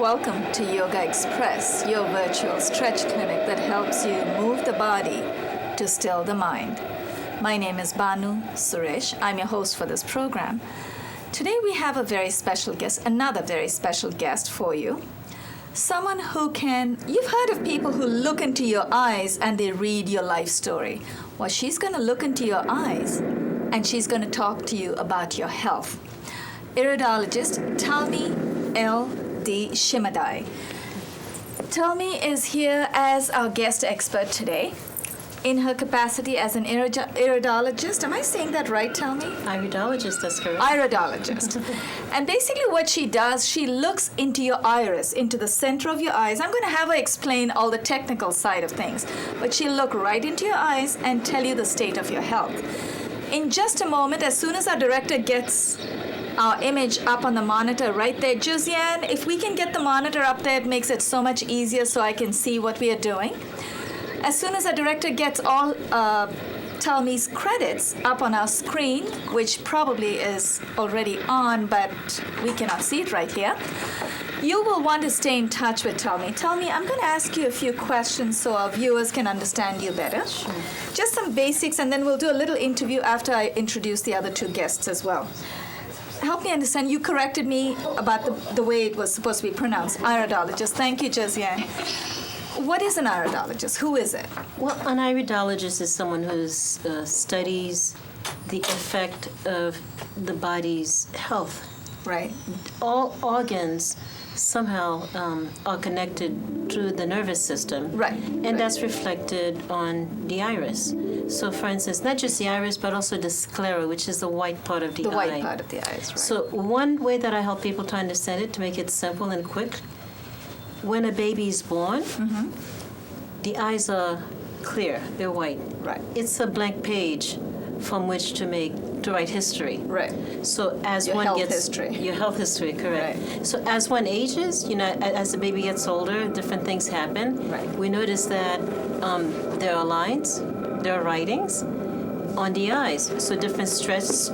Welcome to Yogaxpress, your virtual stretch clinic that helps you move the body to still the mind. My name is Banu Suresh. I'm your host for this program. Today we have a very special guest, another very special guest for you. Someone who you've heard of people who look into your eyes and they read your life story. Well, she's going to look into your eyes and she's going to talk to you about your health. Iridologist Talmie Shimedai. Talmie is here as our guest expert today in her capacity as an iridologist. Am I saying that right, Talmie? Iridologist, that's correct. Iridologist. And basically what she does, she looks into your iris, into the center of your eyes. I'm going to have her explain all the technical side of things, but she'll look right into your eyes and tell you the state of your health. In just a moment, as soon as our director gets our image up on the monitor right there. Josiane, if we can get the monitor up there, it makes it so much easier so I can see what we are doing. As soon as our director gets all Talmie's credits up on our screen, which probably is already on, but we cannot see it right here, you will want to stay in touch with Talmie. Talmie, I'm going to ask you a few questions so our viewers can understand you better. Sure. Just some basics, and then we'll do a little interview after I introduce the other two guests as well. Help me understand. You corrected me about the way it was supposed to be pronounced. Iridologist. Thank you, Josiane. What is an iridologist? Who is it? Well, an iridologist is someone who studies the effect of the body's health. Right. All organs somehow are connected through the nervous system. Right. And that's reflected on the iris. So, for instance, not just the iris, but also the sclera, which is the white part of the eye. The white part of the eyes, right. So one way that I help people to understand it, to make it simple and quick, when a baby is born, the eyes are clear, they're white. Right. It's a blank page from which to write history. Right. So as Your one health gets history. Your health history, correct. Right. So as one ages, as the baby gets older, different things happen. Right. We notice that there are lines, there are writings on the eyes. So different stresses.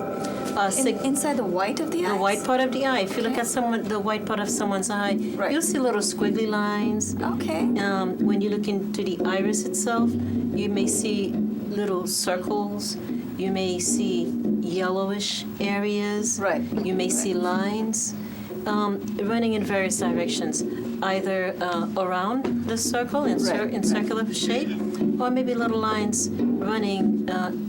Inside the white of the eyes? The white part of the eye. If you look at the white part of someone's eye, right. You'll see little squiggly lines. Okay. When you look into the iris itself, you may see little circles. You may see yellowish areas. Right. You may see lines running in various directions, either around the circle in circular shape, or maybe little lines running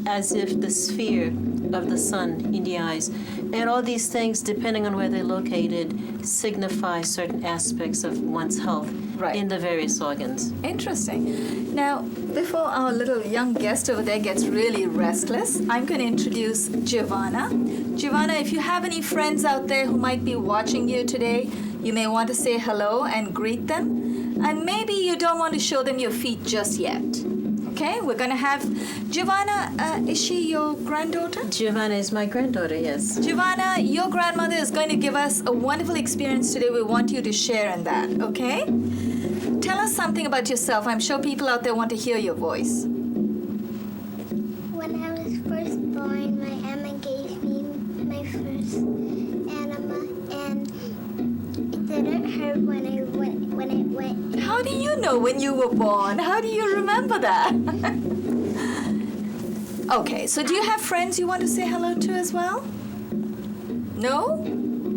as if the sphere of the sun in the eyes. And all these things, depending on where they're located, signify certain aspects of one's health in the various organs. Interesting. Now, before our little young guest over there gets really restless, I'm going to introduce Giovanna. Giovanna, if you have any friends out there who might be watching you today, you may want to say hello and greet them. And maybe you don't want to show them your feet just yet. Okay, we're going to have Giovanna. Is she your granddaughter? Giovanna is my granddaughter, yes. Giovanna, your grandmother is going to give us a wonderful experience today. We want you to share in that, okay? Tell us something about yourself. I'm sure people out there want to hear your voice. When I was first born, my Emma gave me my first enema, and it didn't hurt when it went. How do you know when you were born? How do you remember that? Okay, so do you have friends you want to say hello to as well? No?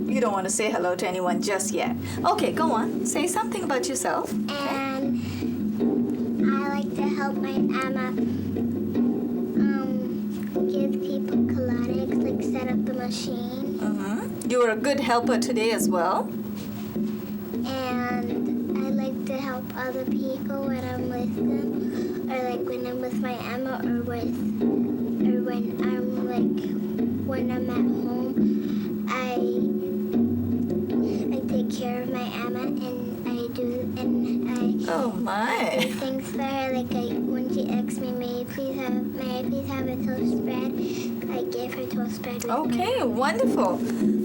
You don't want to say hello to anyone just yet. Okay, go on. Say something about yourself. And I like to help my Emma give people colonics, like set up the machine. You were a good helper today as well. And help other people when I'm with them, or like when I'm with my Emma, or when I'm at home. I take care of my Emma, and I do Oh my. things for her. Like when she asks me, may I please have a toast bread? I give her toast bread. With Okay, wonderful.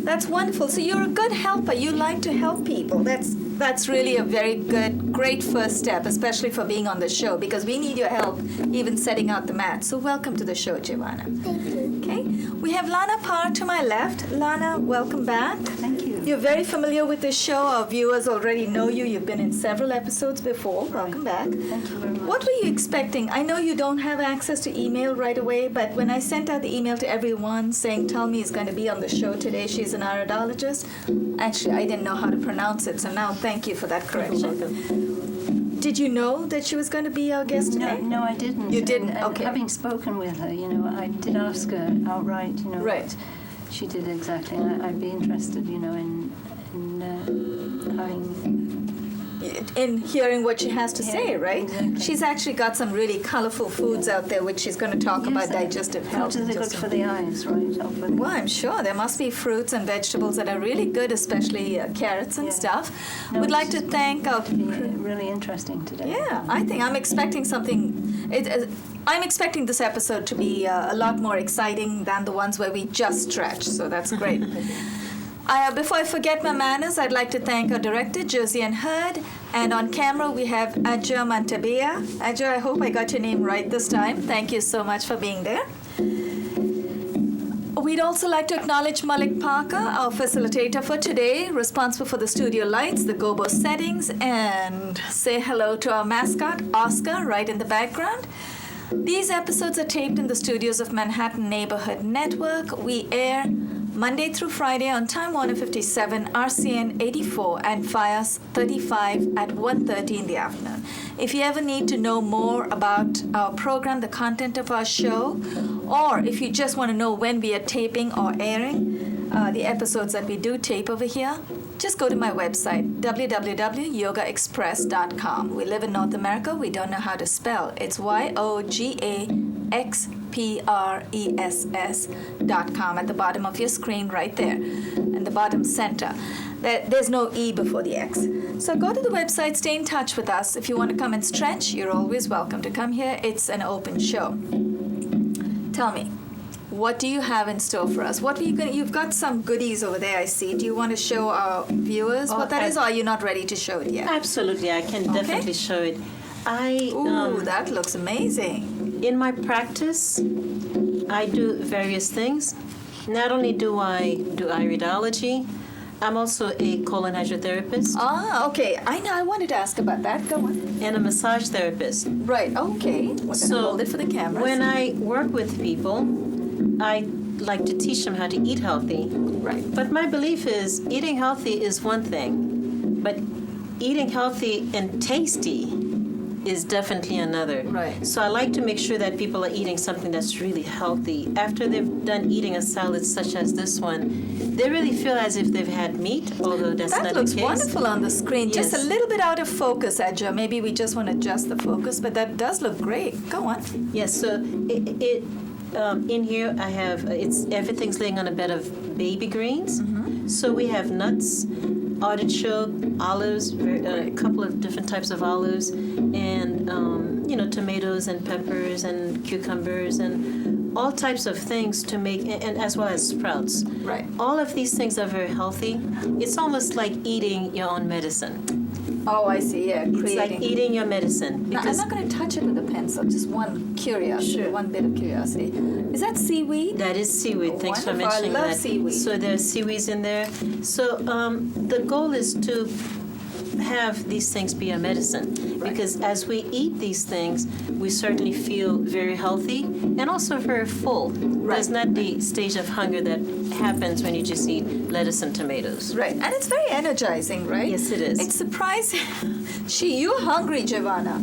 That's wonderful. So you're a good helper. You like to help people. That's really a very great first step, especially for being on the show, because we need your help even setting out the mat. So welcome to the show, Giovanna. Thank you. Okay, we have Lana Parr to my left. Lana, welcome back. Thank you. You're very familiar with this show. Our viewers already know you. You've been in several episodes before. Welcome back. Thank you very much. What were you expecting? I know you don't have access to email right away, but when I sent out the email to everyone saying Talmie is going to be on the show today, she's an iridologist. Actually, I didn't know how to pronounce it, so now thank you for that correction. Did you know that she was going to be our guest today? No, I didn't. You didn't? And Okay. having spoken with her, I did ask her outright, Right. what she did exactly. And I'd be interested, in having... In hearing what she has to say, right? Exactly. She's actually got some really colorful foods out there, which she's going to talk about digestive health. Fruits in are just good a for the eyes, right? Well, I'm sure there must be fruits and vegetables that are really good, especially carrots and Yeah. stuff. No, We'd it's like to just thank our... really interesting today. Yeah, I think I'm expecting something... I'm expecting this episode to be a lot more exciting than the ones where we just stretch, so that's great. Before I forget my manners, I'd like to thank our director, Josiane Hurd, and on camera we have Adja Mantabea. Adja, I hope I got your name right this time. Thank you so much for being there. We'd also like to acknowledge Malik Parker, our facilitator for today, responsible for the studio lights, the gobo settings, and say hello to our mascot, Oscar, right in the background. These episodes are taped in the studios of Manhattan Neighborhood Network. We air Monday through Friday on Time Warner 57, RCN 84, and Fios 35 at 1:30 in the afternoon. If you ever need to know more about our program, the content of our show, or if you just want to know when we are taping or airing the episodes that we do tape over here, just go to my website, www.yogaxpress.com. We live in North America. We don't know how to spell. It's YOGAXPRESS.com at the bottom of your screen right there, in the bottom center. There's no E before the X. So go to the website, stay in touch with us. If you want to come and stretch, you're always welcome to come here. It's an open show. Tell me, what do you have in store for us? What are you going? You've got some goodies over there, I see. Do you want to show our viewers what that is, or are you not ready to show it yet? Absolutely, I can definitely show it. Ooh, that looks amazing. In my practice, I do various things. Not only do I do iridology, I'm also a colon hydrotherapist Ah, okay. I know. I wanted to ask about that. Go on. and a massage therapist. Right. Okay. We're gonna hold it for the camera. when I work with people, I like to teach them how to eat healthy. Right. But my belief is eating healthy is one thing, but eating healthy and tasty is definitely another. Right. So I like to make sure that people are eating something that's really healthy. After they've done eating a salad such as this one, they really feel as if they've had meat, although that's That not looks the case. wonderful on the screen. Just a Yes. little bit out of focus, Adja. Maybe we just want to adjust the focus, but that does look great. Go on. Yes, so in here I have, everything's laying on a bed of baby greens. Mm-hmm. So we have nuts, artichoke, olives, a couple of different types of olives, and tomatoes and peppers and cucumbers and all types of things to make, and as well as sprouts. Right. All of these things are very healthy. It's almost like eating your own medicine. Oh, I see. Yeah, It's like creating. eating your medicine. Now, I'm Because not going to touch it with a pencil. Just one curiosity, one bit of curiosity. Is that seaweed? that is seaweed. Thanks for Wonderful. I mentioning love that. seaweed. So there's seaweeds in there. So the goal is to have these things be a medicine, because as we eat these things, we certainly feel very healthy and also very full. There's not the stage of hunger that happens when you just eat lettuce and tomatoes. Right, and it's very energizing, right? Yes, it is. It's surprising. You're hungry, Giovanna.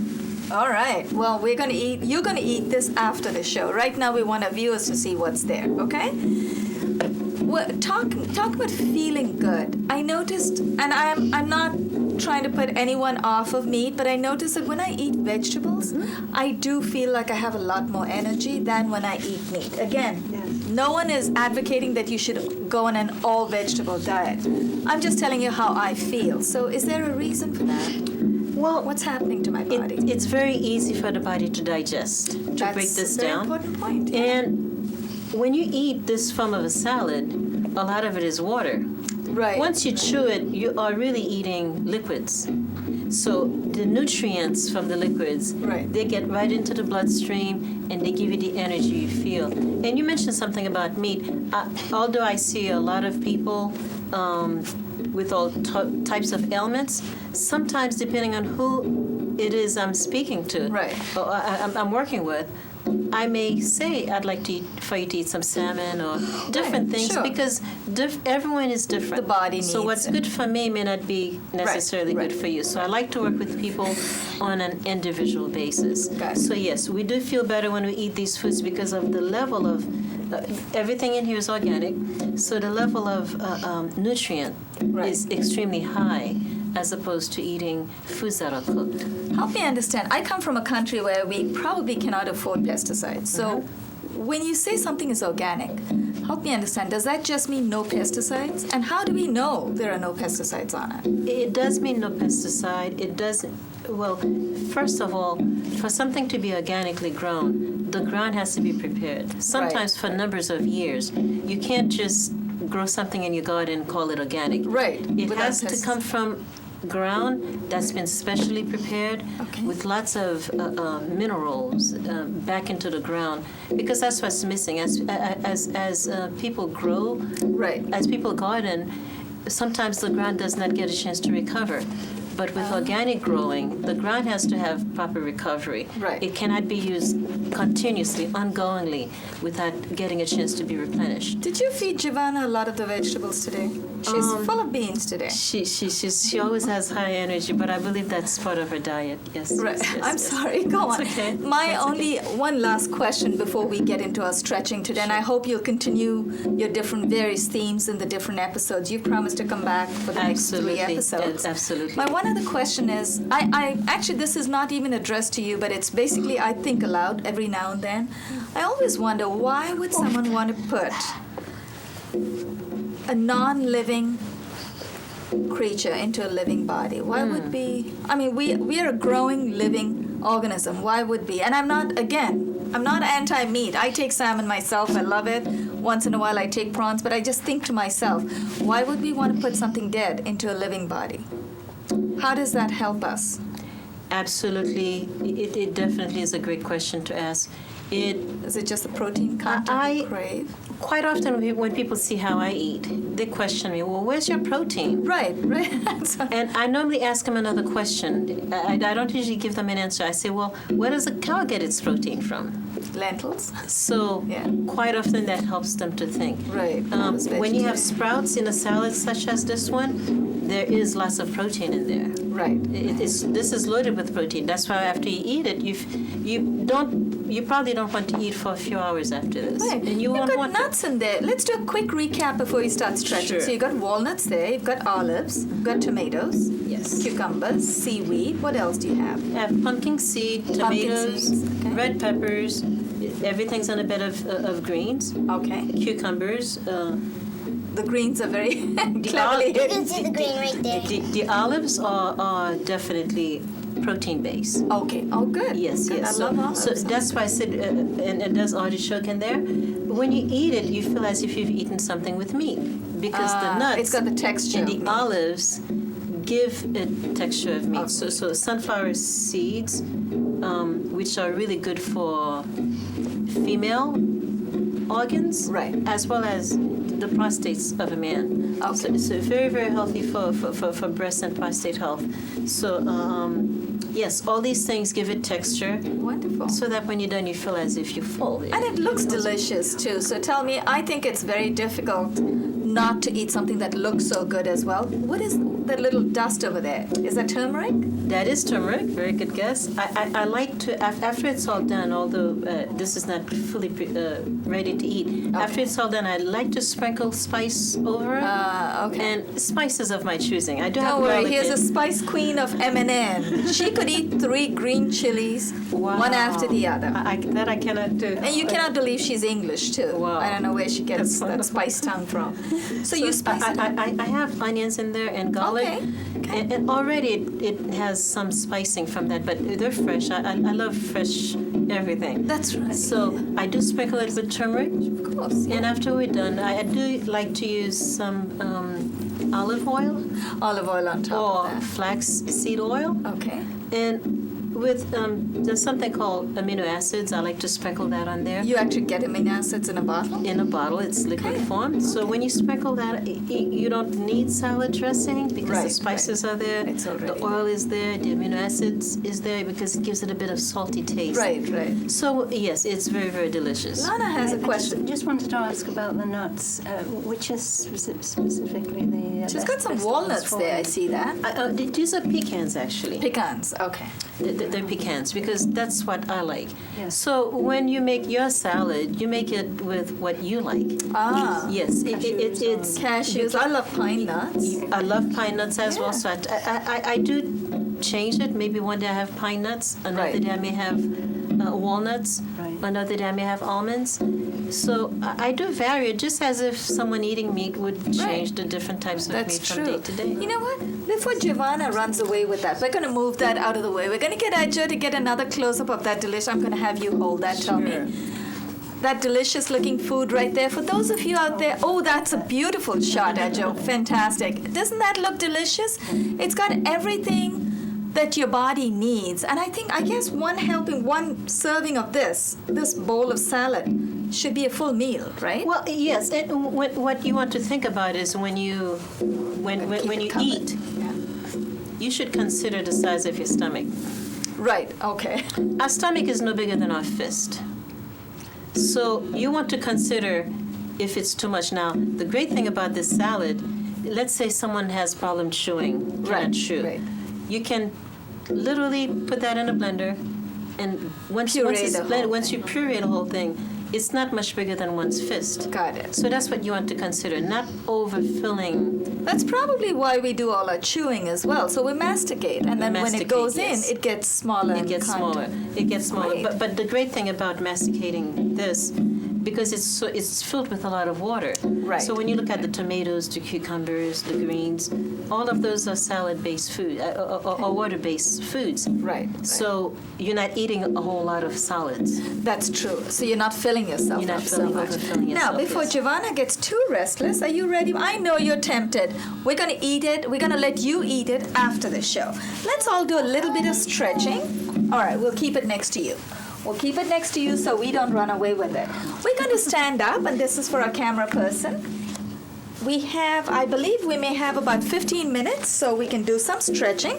All right. Well, we're gonna eat. You're gonna eat this after the show. Right now, we want our viewers to see what's there. Okay. Talk about feeling good. I noticed, and I'm not trying to put anyone off of meat, but I noticed that when I eat vegetables, I do feel like I have a lot more energy than when I eat meat. Again, no one is advocating that you should go on an all vegetable diet. I'm just telling you how I feel. So is there a reason for that? Well, What's happening to my body? it's very easy for the body to digest, to break this That's a very down. important point. Yeah. And when you eat this form of a salad, a lot of it is water. Right. Once you chew it, you are really eating liquids. So the nutrients from the liquids, Right. they get right into the bloodstream and they give you the energy you feel. And you mentioned something about meat. Although I see a lot of people with all types of ailments, sometimes depending on who it is I'm speaking to, Right. or I'm working with, I may say I'd like for you to eat some salmon or different things sure. because everyone is different. The body So needs what's it. good for me may not be necessarily right. good for you. So I like to work with people on an individual basis. Got it. So yes, we do feel better when we eat these foods because of the level of everything in here is organic. So the level of nutrient Right. is extremely high as opposed to eating foods that are cooked. Help me understand. I come from a country where we probably cannot afford pesticides. So when you say something is organic, help me understand. Does that just mean no pesticides? And how do we know there are no pesticides on it? It does mean no pesticide. It doesn't. Well, first of all, for something to be organically grown, the ground has to be prepared. Sometimes for numbers of years. You can't just grow something in your garden and call it organic. Right. It Without has to pesticides. come from ground that's been specially prepared Okay. with lots of minerals back into the ground because that's what's missing. As people grow, Right. as people garden, sometimes the ground does not get a chance to recover. But with organic growing, the ground has to have proper recovery. Right. It cannot be used continuously, ongoingly, without getting a chance to be replenished. Did you feed Giovanna a lot of the vegetables today? She's full of beans today. She always has high energy, but I believe that's part of her diet. Yes. Right. yes, yes, I'm yes. sorry. Go on. It's okay. My That's only one last question before we get into our stretching today, and I hope you'll continue your different various themes in the different episodes. You've promised to come back for the next 3 Absolutely. episodes. Absolutely. My one other question is, I actually, this is not even addressed to you, but it's basically I think aloud every now and then. I always wonder, why would someone want to put a non-living creature into a living body? Why would be? I mean, we are a growing living organism. Why would be? And I'm not anti-meat. I take salmon myself. I love it. Once in a while I take prawns, but I just think to myself, why would we want to put something dead into a living body? How does that help us? Absolutely. It definitely is a great question to ask. Is it just the protein content you crave? Quite often when people see how I eat, they question me, well, where's your protein? Right. And I normally ask them another question. I don't usually give them an answer. I say, well, where does a cow get its protein from? Lentils. So Yeah. quite often that helps them to think. Right. When you have sprouts in a salad such as this one, there is lots of protein in there. Right. This is loaded with protein. That's why after you eat it, you probably don't want to eat for a few hours after this. Right. And you You've won't got want nuts in there. Let's do a quick recap before you start stretching. Sure. So you've got walnuts there, you've got olives, you've got tomatoes, Yes. cucumbers, seaweed. What else do you have? I have pumpkin seed, Pumpkin tomatoes, seeds, okay. red peppers. Everything's on a bed of greens, Okay. cucumbers. The greens are very cleverly You can hidden. see the green right there. The olives are definitely protein based. Okay. Oh, good. Yes, Good. yes. I love olives. So that's why I said, and there's artichoke in there. When you eat it, you feel as if you've eaten something with meat because the nuts It's got the texture. and of the meat. olives give a texture of meat. So sunflower seeds, which are really good for female organs, Right. as well as the prostates of a man. Okay. So very, very healthy for breast and prostate health. So yes, all these things give it texture Wonderful. so that when you're done, you feel as if you're full. And it looks delicious too. So tell me, I think it's very difficult not to eat something that looks so good as well. What is that little dust over there? Is that turmeric? That is turmeric. Very good guess. I like to, after it's all done, although this is not fully ready to eat, after it's all done, I like to sprinkle spice over it. Okay. And spices of my choosing. I do have Don't worry, garlic here's in- a spice queen of M&M. She could eat 3 green chilies, one after the other. That I cannot do. And you cannot believe she's English too. Wow. I don't know where she gets That's that spice tongue from. So you spice it up. I have onions in there and garlic. Okay. And already it has some spicing from that, but they're fresh. I love fresh everything. That's right. So I do sprinkle it with turmeric. Of course. Yeah. And after we're done, I do like to use some olive oil Olive oil on top or of that. flax seed oil. Okay. And with there's something called amino acids. I like to sprinkle that on there. You actually get amino acids in a bottle? In a bottle, it's liquid Okay. form. So when you sprinkle that, you don't need salad dressing because the Right, spices are there. It's already the oil is there. The amino acids is there because it gives it a bit of salty taste. Right. So yes, it's very, very delicious. Lana has a question. Just wanted to ask about the nuts. Which is specifically the. She's best- got some best walnuts ones for there, I you? see that. These are pecans, actually. Pecans, okay. They're pecans because that's what I like. Yes. So when you make your salad, you make it with what you like. Ah. Yes, it's Cashews. I love pine nuts. I love pine nuts as well, so I do change it. Maybe one day I have pine nuts, another Right. day I may have walnuts, Right. another day I may have almonds. So I do vary it, just as if someone eating meat would change the different types of That's meat true. from day to day. You know what? Before Giovanna runs away with that, we're going to move that out of the way. We're going to get Adjo to get another close-up of that delicious. I'm going to have you hold that, Talmie. That delicious looking food right there. For those of you out there, oh, that's a beautiful shot, Adjo. Fantastic. Doesn't that look delicious? It's got everything that your body needs. And I guess one serving of this bowl of salad should be a full meal, right? Well, yes, and what you want to think about is when you eat, Yeah. you should consider the size of your stomach. Right, okay. Our stomach is no bigger than our fist. So you want to consider if it's too much. Now, the great thing about this salad, let's say someone has problem chewing, cannot chew. right. You can literally put that in a blender, and once Puree it's the whole blended, once you thing. puree the whole thing, it's not much bigger than one's fist. Got it. So that's what you want to consider, not overfilling. That's probably why we do all our chewing as well. So we masticate, and then when it masticate, goes yes. in, it gets smaller. It in gets content. smaller. It gets smaller. Great. But the great thing about masticating this, because it's filled with a lot of water. Right. So when you look at the tomatoes, the cucumbers, the greens, all of those are salad-based food or water-based foods. Right. So you're not eating a whole lot of solids. That's true. So you're not filling yourself You're not up filling- so much. overfilling Now, yourself, before yes. Giovanna gets too restless, are you ready? I know you're tempted. We're going to eat it. We're going to let you eat it after the show. Let's all do a little bit of stretching. All right, we'll keep it next to you. We'll keep it next to you so we don't run away with it. We're going to stand up, and this is for our camera person. I believe we may have about 15 minutes, so we can do some stretching.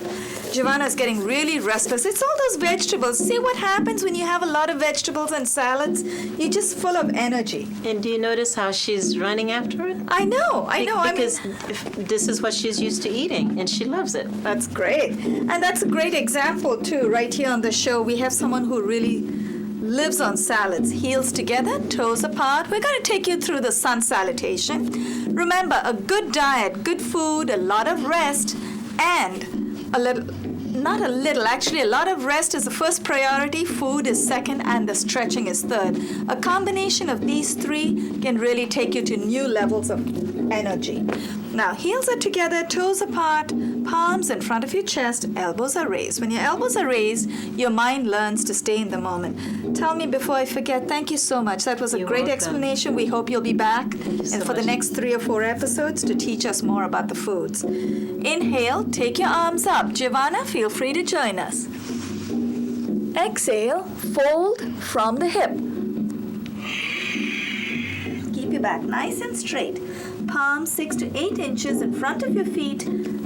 Giovanna's getting really restless. It's all those vegetables. See what happens when you have a lot of vegetables and salads? You're just full of energy. And do you notice how she's running after it? I know. Because this is what she's used to eating, and she loves it. That's great. And that's a great example, too. Right here on the show, we have someone who really lives on salads. Heels together, toes apart. We're going to take you through the sun salutation. Remember, a good diet, good food, a lot of rest, and a lot of rest is the first priority, food is second, and the stretching is third. A combination of these three can really take you to new levels of energy. Now, heels are together, toes apart, palms in front of your chest, elbows are raised. When your elbows are raised, your mind learns to stay in the moment. Tell me before I forget, thank you so much. That was a You're great welcome. explanation. We hope you'll be back so for the much. next 3 or 4 episodes to teach us more about the foods. Inhale, take your arms up. Giovanna, feel free to join us. Exhale, fold from the hip. Keep your back nice and straight. Palms 6 to 8 inches in front of your feet.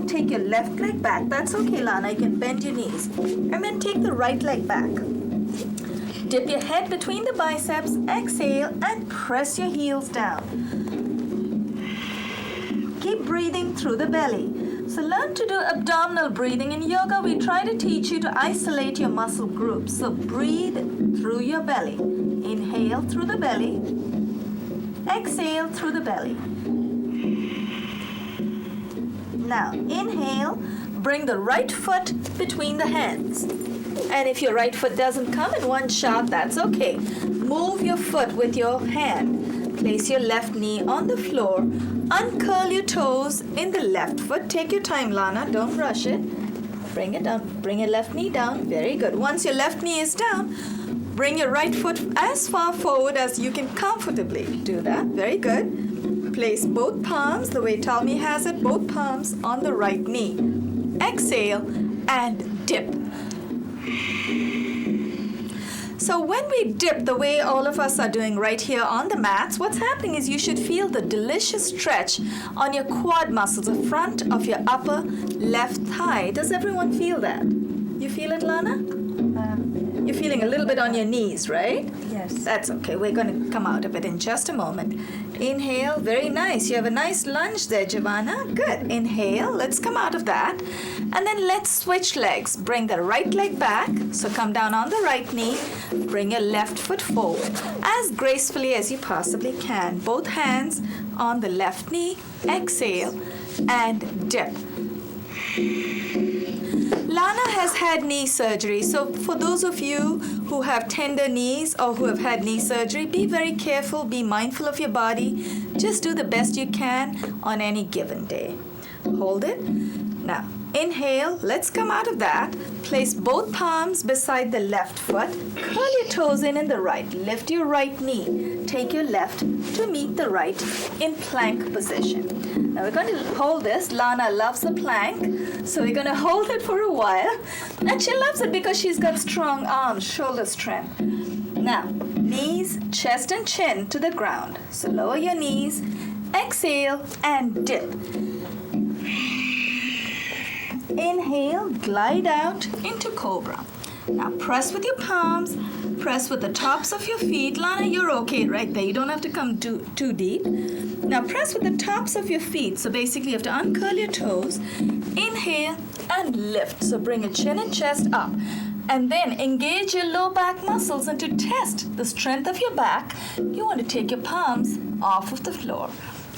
Take your left leg back. That's okay, Lana. You can bend your knees. And then take the right leg back. Dip your head between the biceps. Exhale and press your heels down. breathing through the belly. So learn to do abdominal breathing. In yoga, we try to teach you to isolate your muscle groups. So breathe through your belly. Inhale through the belly. Exhale through the belly. Now, inhale, bring the right foot between the hands. And if your right foot doesn't come in one shot, that's okay. Move your foot with your hand. Place your left knee on the floor. Uncurl your toes in the left foot. Take your time, Lana. Don't rush it. Bring it down. Bring your left knee down. Very good. Once your left knee is down, bring your right foot as far forward as you can comfortably. Do that. Very good. Place both palms, the way Talmie has it, both palms on the right knee. Exhale and dip. So when we dip, the way all of us are doing right here on the mats, what's happening is you should feel the delicious stretch on your quad muscles, the front of your upper left thigh. Does everyone feel that? You feel it, Lana? You're feeling a little bit on your knees, right? Yes. That's okay. We're going to come out of it in just a moment. Inhale. Very nice. You have a nice lunge there, Giovanna. Good. Inhale. Let's come out of that. And then let's switch legs. Bring the right leg back. So come down on the right knee. Bring your left foot forward as gracefully as you possibly can. Both hands on the left knee. Exhale and dip. Lana has had knee surgery, so for those of you who have tender knees or who have had knee surgery, be very careful, be mindful of your body. Just do the best you can on any given day. Hold it. Now, inhale. Let's come out of that. Place both palms beside the left foot. Curl your toes in the right. Lift your right knee. Take your left to meet the right in plank position. Now we're going to hold this. Lana loves the plank, so we're going to hold it for a while. And she loves it because she's got strong arms, shoulder strength. Now, knees, chest, and chin to the ground. So lower your knees, exhale, and dip. Inhale, glide out into cobra. Now press with your palms, press with the tops of your feet. Lana, you're okay right there. You don't have to come too deep. Now press with the tops of your feet. So basically you have to uncurl your toes. Inhale and lift. So bring your chin and chest up. And then engage your low back muscles, and to test the strength of your back, you want to take your palms off of the floor.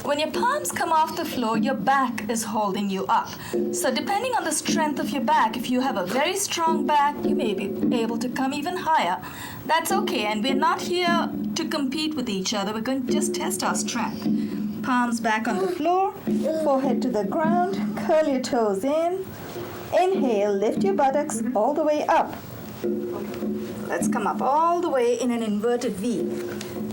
When your palms come off the floor, your back is holding you up. So depending on the strength of your back, if you have a very strong back, you may be able to come even higher. That's okay, and we're not here to compete with each other. We're going to just test our strength. Palms back on the floor, forehead to the ground, curl your toes in. Inhale, lift your buttocks all the way up. Let's come up all the way in an inverted V.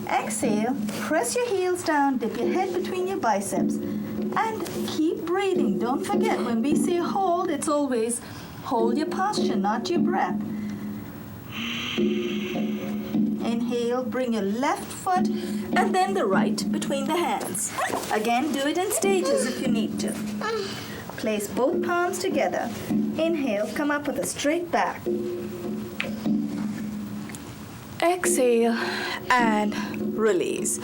Exhale, press your heels down, dip your head between your biceps, and keep breathing. Don't forget, when we say hold, it's always hold your posture, not your breath. Inhale, bring your left foot and then the right between the hands. Again, do it in stages if you need to. Place both palms together. Inhale, come up with a straight back. Exhale and release.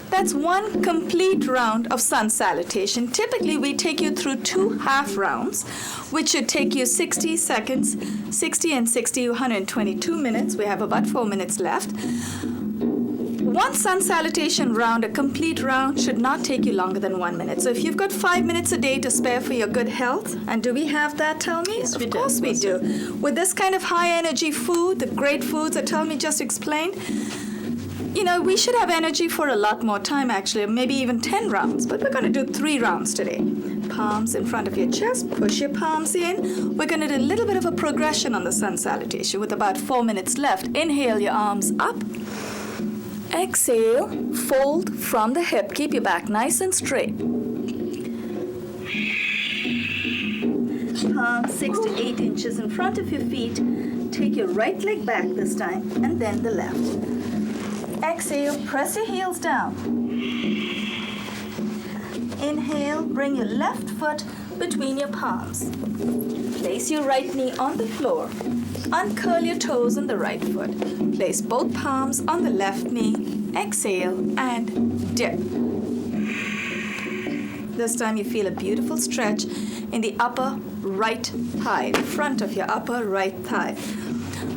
That's one complete round of sun salutation. Typically, we take you through 2 half rounds, which should take you 60 seconds, 60 and 60, 122 minutes. We have about 4 minutes left. One sun salutation round, a complete round, should not take you longer than 1 minute. So if you've got 5 minutes a day to spare for your good health, and do we have that, Talmie? Yes, we do. Of course we do. With this kind of high energy food, the great foods that Talmie just explained, you know, we should have energy for a lot more time, actually, maybe even 10 rounds, but we're going to do 3 rounds today. Palms in front of your chest, push your palms in. We're going to do a little bit of a progression on the sun salutation with about 4 minutes left. Inhale your arms up. Exhale, fold from the hip. Keep your back nice and straight. Palms 6 to 8 inches in front of your feet. Take your right leg back this time, and then the left. Exhale, press your heels down. Inhale, bring your left foot between your palms. Place your right knee on the floor. Uncurl your toes on the right foot. Place both palms on the left knee. Exhale and dip. This time you feel a beautiful stretch in the upper right thigh, the front of your upper right thigh.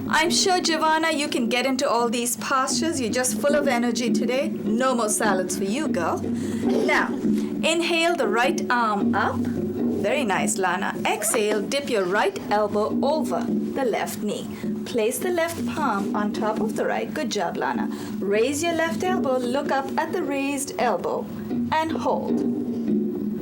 I'm sure, Giovanna, you can get into all these postures. You're just full of energy today. No more salads for you, girl. Now, inhale the right arm up. Very nice, Lana. Exhale, dip your right elbow over the left knee. Place the left palm on top of the right. Good job, Lana. Raise your left elbow, look up at the raised elbow, and hold.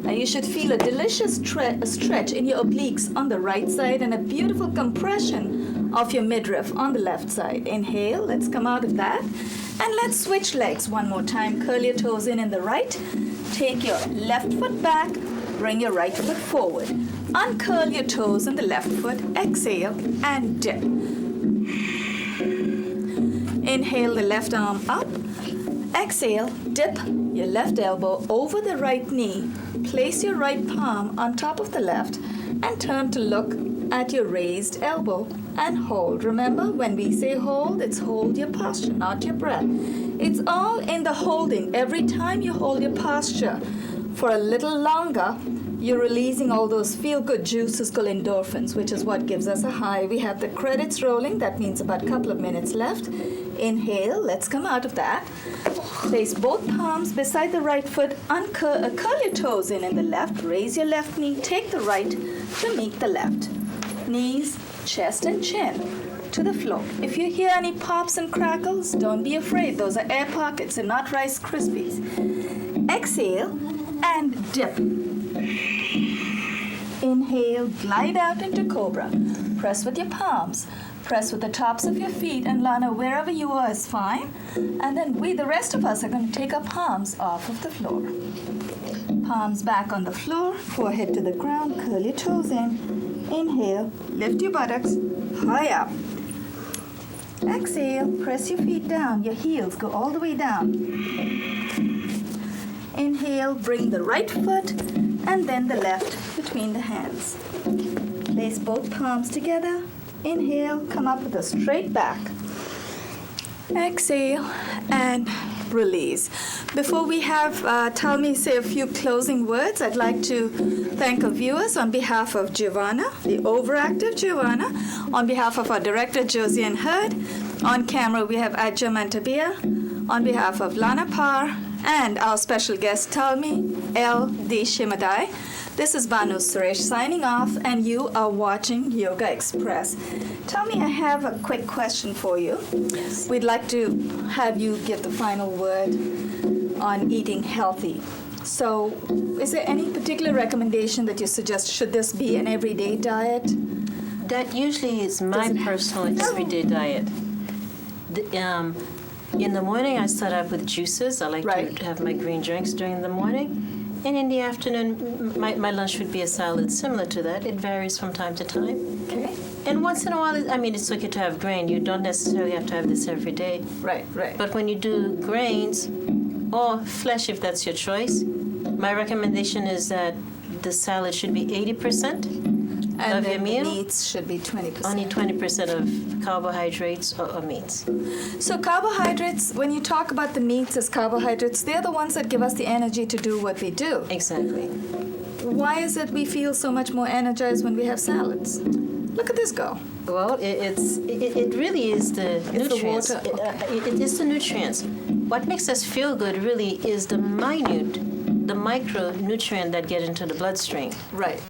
Now you should feel a delicious stretch in your obliques on the right side and a beautiful compression of your midriff on the left side. Inhale, let's come out of that. And let's switch legs one more time. Curl your toes in the right. Take your left foot back. Bring your right foot forward. Uncurl your toes in the left foot. Exhale and dip. Inhale the left arm up. Exhale, dip your left elbow over the right knee. Place your right palm on top of the left and turn to look at your raised elbow and hold. Remember, when we say hold, it's hold your posture, not your breath. It's all in the holding. Every time you hold your posture for a little longer, you're releasing all those feel-good juices called endorphins, which is what gives us a high. We have the credits rolling. That means about a couple of minutes left. Inhale. Let's come out of that. Place both palms beside the right foot. Curl your toes in the left. Raise your left knee. Take the right to meet the left. Knees, chest, and chin to the floor. If you hear any pops and crackles, don't be afraid. Those are air pockets and not Rice Krispies. Exhale and dip. Inhale, glide out into Cobra. Press with your palms. Press with the tops of your feet, and Lana, wherever you are is fine. And then the rest of us, are going to take our palms off of the floor. Palms back on the floor, forehead to the ground, curl your toes in. Inhale, lift your buttocks, high up. Exhale, press your feet down, your heels go all the way down. Inhale, bring the right foot and then the left between the hands. Place both palms together. Inhale, come up with a straight back. Exhale and release. Before we have Talmie say a few closing words, I'd like to thank our viewers on behalf of Giovanna, the overactive Giovanna, on behalf of our director, Josiane Hurd. On camera, we have Adja Mantabia. On behalf of Lana Parr and our special guest, Talmie L.D. Shimedai. This is Banu Suresh signing off, and you are watching Yoga Express. Talmie, I have a quick question for you. Yes. We'd like to have you give the final word on eating healthy. So, is there any particular recommendation that you suggest? Should this be an everyday diet? That usually is my personal everyday diet. In the morning, I start out with juices. I like to have my green drinks during the morning. And in the afternoon, my lunch would be a salad similar to that. It varies from time to time. Okay. And once in a while, it's okay to have grain. You don't necessarily have to have this every day. Right. But when you do grains or flesh, if that's your choice, my recommendation is that the salad should be 80% And of your then meal. the meats should be 20%. Only 20% of carbohydrates or meats. So carbohydrates, when you talk about the meats as carbohydrates, they're the ones that give us the energy to do what we do. Exactly. Why is it we feel so much more energized when we have salads? Look at this go. Well, it really is the nutrients. The water. It is the nutrients. What makes us feel good really is the micronutrient that get into the bloodstream. Right.